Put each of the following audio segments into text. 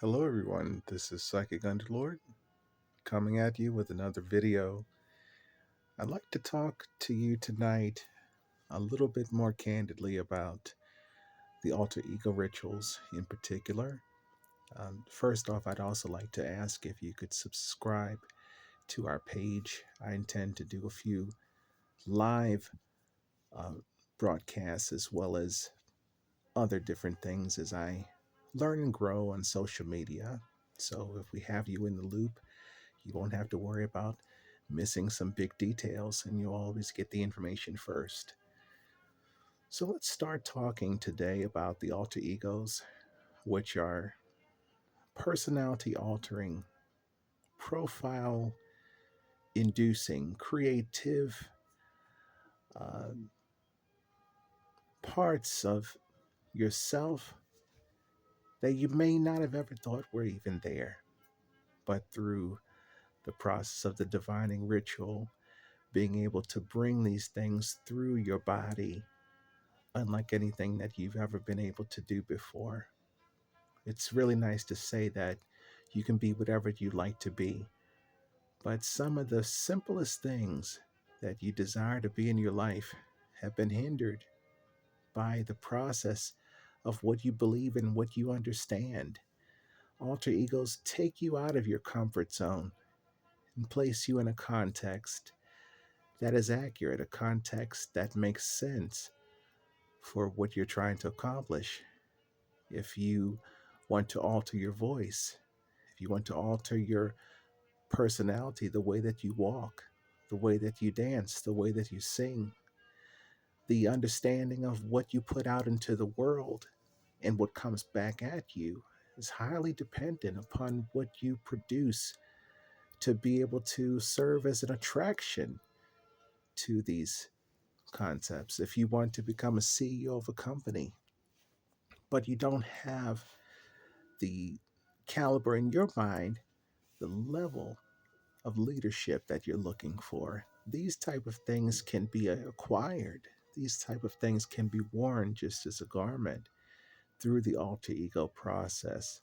Hello, everyone. This is Psychic Underlord coming at you with another video. I'd like to talk to you tonight a little bit more candidly about the alter ego rituals in particular. First off, I'd also like to ask if you could subscribe to our page. I intend to do a few live uh, broadcasts as well as other different things as I learn and grow on social media. So if we have you in the loop, you won't have to worry about missing some big details, and you'll always get the information first. So let's start talking today about the alter egos, which are personality altering, profile inducing, creative uh, parts of yourself that you may not have ever thought were even there. But through the process of the divining ritual, being able to bring these things through your body unlike anything that you've ever been able to do before. It's really nice to say that you can be whatever you like to be, but some of the simplest things that you desire to be in your life have been hindered by the process of what you believe and what you understand. Alter egos take you out of your comfort zone and place you in a context that is accurate, a context that makes sense for what you're trying to accomplish. If you want to alter your voice, if you want to alter your personality, the way that you walk, the way that you dance, the way that you sing, the understanding of what you put out into the world and what comes back at you is highly dependent upon what you produce to be able to serve as an attraction to these concepts. If you want to become a CEO of a company, but you don't have the caliber in your mind, the level of leadership that you're looking for, these type of things can be acquired. These type of things can be worn just as a garment through the alter ego process.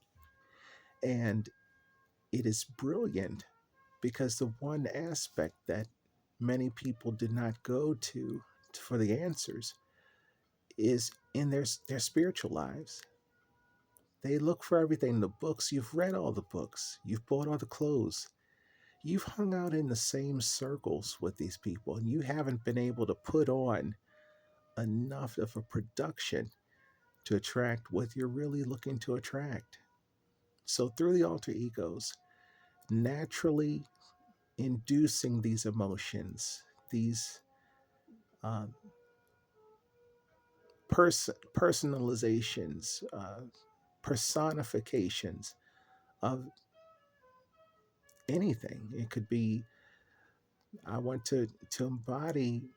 And it is brilliant because the one aspect that many people did not go to for the answers is in their spiritual lives. They look for everything in the books. You've read all the books. You've bought all the clothes. You've hung out in the same circles with these people and you haven't been able to put on enough of a production to attract what you're really looking to attract. So, through the alter egos, naturally inducing these emotions, these uh, personalizations, personifications of anything. It could be, I want to embody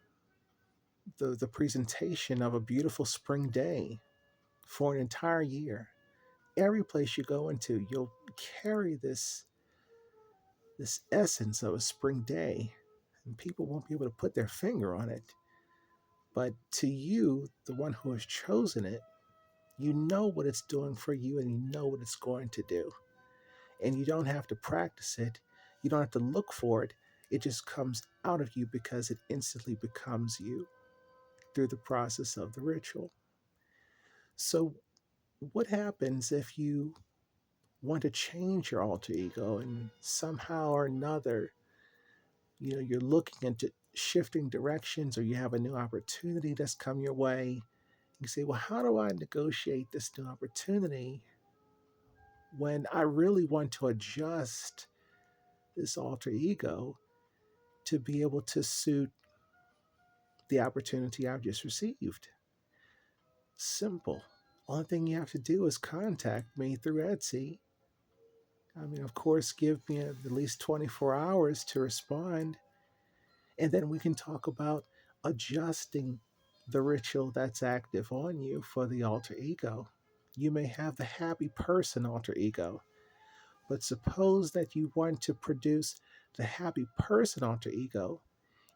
the presentation of a beautiful spring day for an entire year. Every place you go into, you'll carry this essence of a spring day, and people won't be able to put their finger on it. But to you, the one who has chosen it, you know what it's doing for you and you know what it's going to do. And you don't have to practice it, you don't have to look for it. It just comes out of you because it instantly becomes you through the process of the ritual. So, what happens if you want to change your alter ego and somehow or another, you're looking into shifting directions or you have a new opportunity that's come your way? You say, well, how do I negotiate this new opportunity when I really want to adjust this alter ego to be able to suit the opportunity I've just received? Simple. Only thing you have to do is contact me through Etsy. I mean, of course, give me at least 24 hours to respond. And then we can talk about adjusting the ritual that's active on you for the alter ego. You may have the happy person alter ego, but suppose that you want to produce the happy person alter ego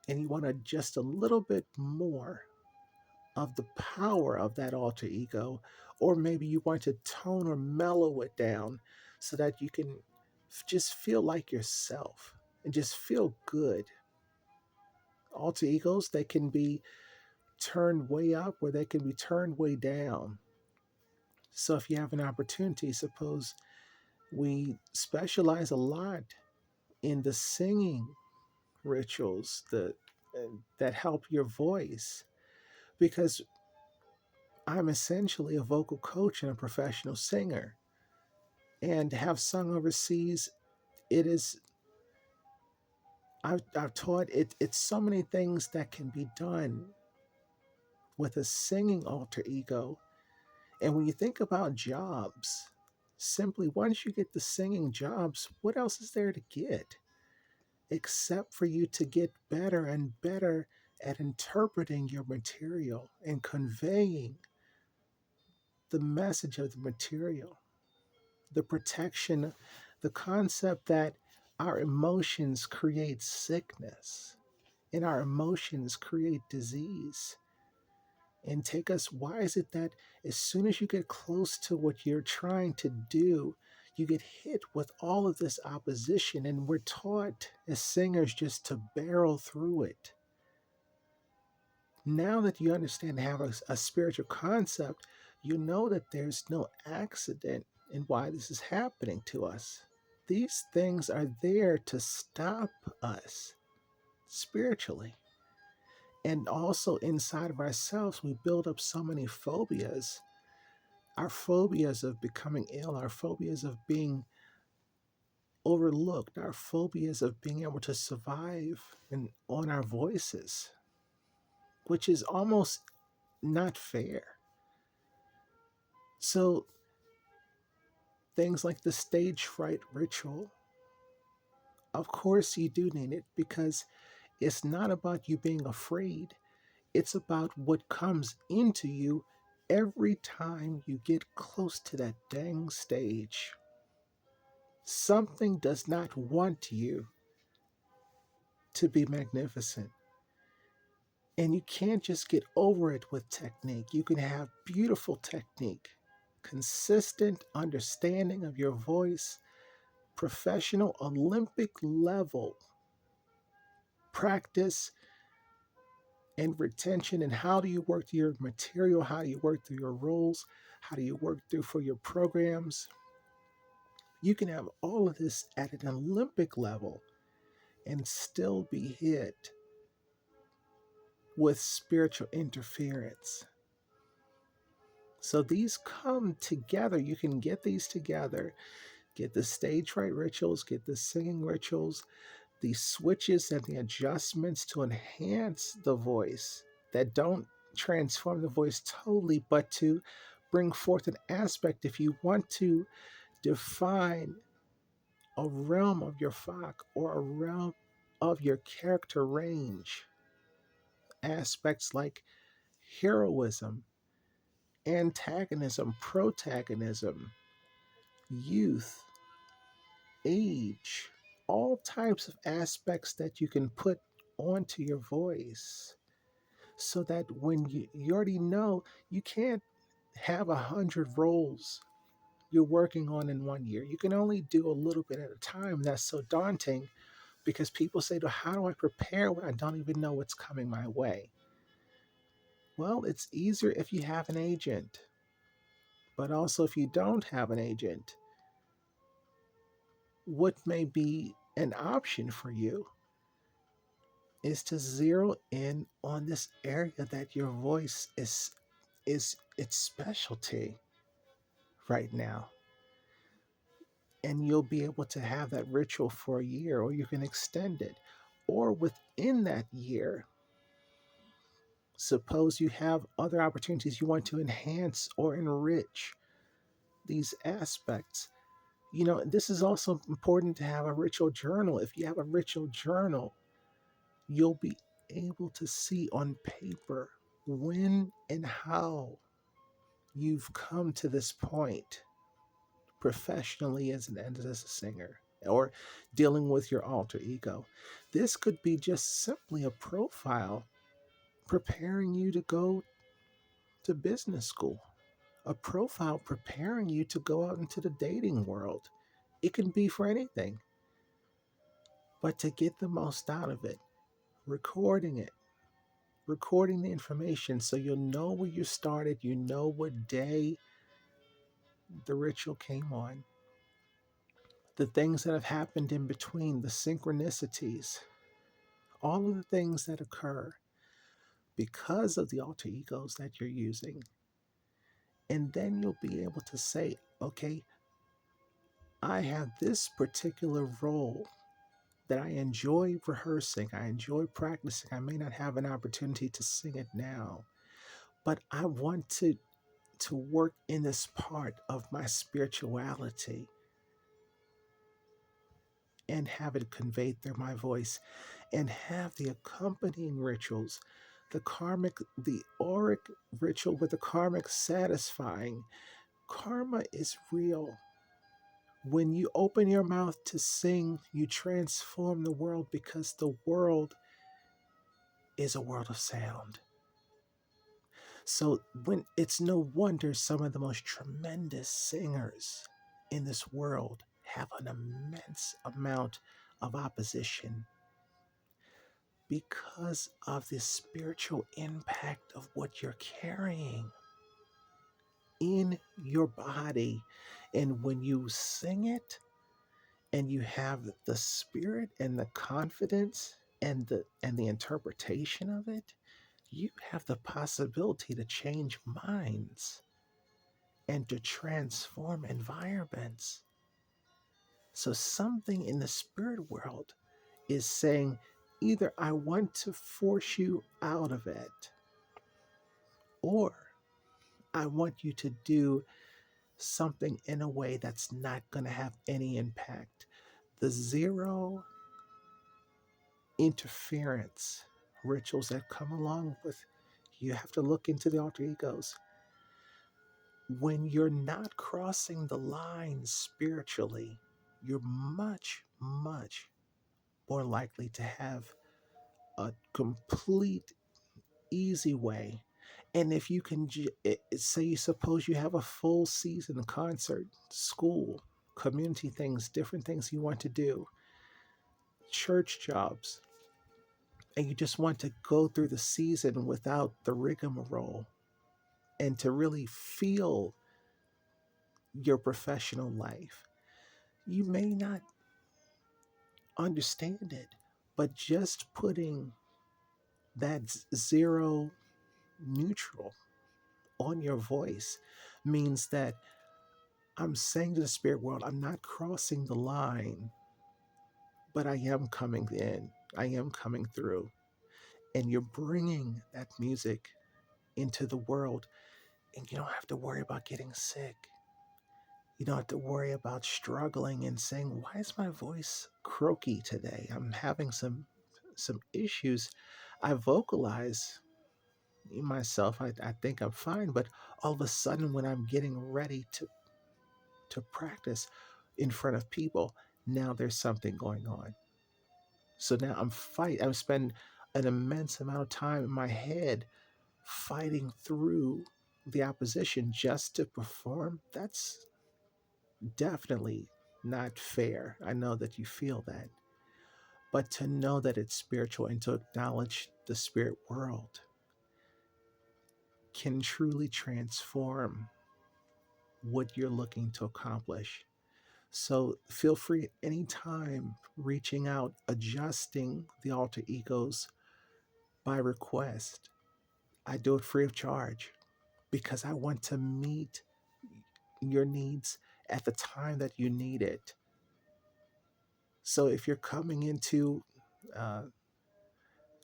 and you want to adjust a little bit more of the power of that alter ego, or maybe you want to tone or mellow it down so that you can just feel like yourself and just feel good. Alter egos, they can be turned way up or they can be turned way down. So if you have an opportunity, suppose we specialize a lot in the singing rituals that help your voice, because I'm essentially a vocal coach and a professional singer and have sung overseas. It is I've taught it. It's so many things that can be done with a singing alter ego. And when you think about jobs, simply once you get the singing jobs, what else is there to get except for you to get better and better at interpreting your material and conveying the message of the material, the protection, the concept that our emotions create sickness and our emotions create disease and take us. Why is it that as soon as you get close to what you're trying to do, you get hit with all of this opposition, and we're taught as singers just to barrel through it? Now that you understand and have a spiritual concept, you know that there's no accident in why this is happening to us. These things are there to stop us spiritually. And also inside of ourselves, we build up so many phobias. Our phobias of becoming ill, our phobias of being overlooked, our phobias of being able to survive and on our voices, which is almost not fair. So things like the stage fright ritual, of course you do need it, because it's not about you being afraid. It's about what comes into you every time you get close to that dang stage. Something does not want you to be magnificent. And you can't just get over it with technique. You can have beautiful technique, consistent understanding of your voice, professional Olympic level practice and retention. And how do you work through your material? How do you work through your roles? How do you work through for your programs? You can have all of this at an Olympic level and still be hit with spiritual interference. So these come together. You can get these together, get the stage right rituals, get the singing rituals, the switches and the adjustments to enhance the voice that don't transform the voice totally, but to bring forth an aspect. If you want to define a realm of your Fach or a realm of your character range, aspects like heroism, antagonism, protagonism, youth, age, all types of aspects that you can put onto your voice, so that when you already know you can't have 100 roles you're working on in one year. You can only do a little bit at a time. That's so daunting because people say, how do I prepare when I don't even know what's coming my way? Well, it's easier if you have an agent, but also if you don't have an agent, what may be an option for you is to zero in on this area that your voice is its specialty right now. And you'll be able to have that ritual for a year, or you can extend it. Or within that year, suppose you have other opportunities you want to enhance or enrich these aspects. This is also important to have a ritual journal. If you have a ritual journal, you'll be able to see on paper when and how you've come to this point professionally as a singer, or dealing with your alter ego. This could be just simply a profile preparing you to go to business school, a profile preparing you to go out into the dating world. It can be for anything, but to get the most out of it, recording it, recording the information so you'll know where you started, you know what day the ritual came on, the things that have happened in between, the synchronicities, all of the things that occur because of the alter egos that you're using. And then you'll be able to say, okay, I have this particular role that I enjoy rehearsing, I enjoy practicing. I may not have an opportunity to sing it now, but I want to work in this part of my spirituality and have it conveyed through my voice and have the accompanying rituals, the auric ritual with the karmic satisfying. Karma is real. When you open your mouth to sing, you transform the world because the world is a world of sound. So when it's no wonder some of the most tremendous singers in this world have an immense amount of opposition because of the spiritual impact of what you're carrying in your body. And when you sing it and you have the spirit and the confidence and the interpretation of it, you have the possibility to change minds and to transform environments. So something in the spirit world is saying either I want to force you out of it, or I want you to do something in a way that's not going to have any impact. The zero interference rituals that come along with, you have to look into the alter egos. When you're not crossing the line spiritually, you're much, much more likely to have a complete, easy way. And if you can, say, you suppose you have a full season concert, school, community things, different things you want to do, church jobs, and you just want to go through the season without the rigmarole and to really feel your professional life. You may not understand it, but just putting that zero neutral on your voice means that I'm saying to the spirit world, I'm not crossing the line, but I am coming in. I am coming through. And you're bringing that music into the world, and you don't have to worry about getting sick. You don't have to worry about struggling and saying, why is my voice croaky today? I'm having some issues. I vocalize myself. I think I'm fine, but all of a sudden when I'm getting ready to practice in front of people, now there's something going on. So now I spend an immense amount of time in my head fighting through the opposition just to perform. That's definitely not fair. I know that you feel that. But to know that it's spiritual and to acknowledge the spirit world can truly transform what you're looking to accomplish. So feel free anytime reaching out, adjusting the alter egos by request. I do it free of charge because I want to meet your needs at the time that you need it. So if you're coming into uh,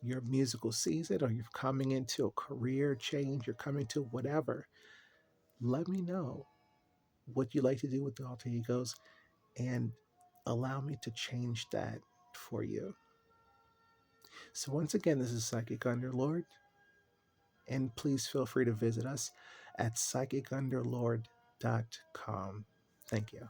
your musical season or you're coming into a career change, you're coming to whatever, let me know what you like to do with the alter egos and allow me to change that for you. So, once again, this is Psychic Underlord, and please feel free to visit us at psychicunderlord.com. Thank you.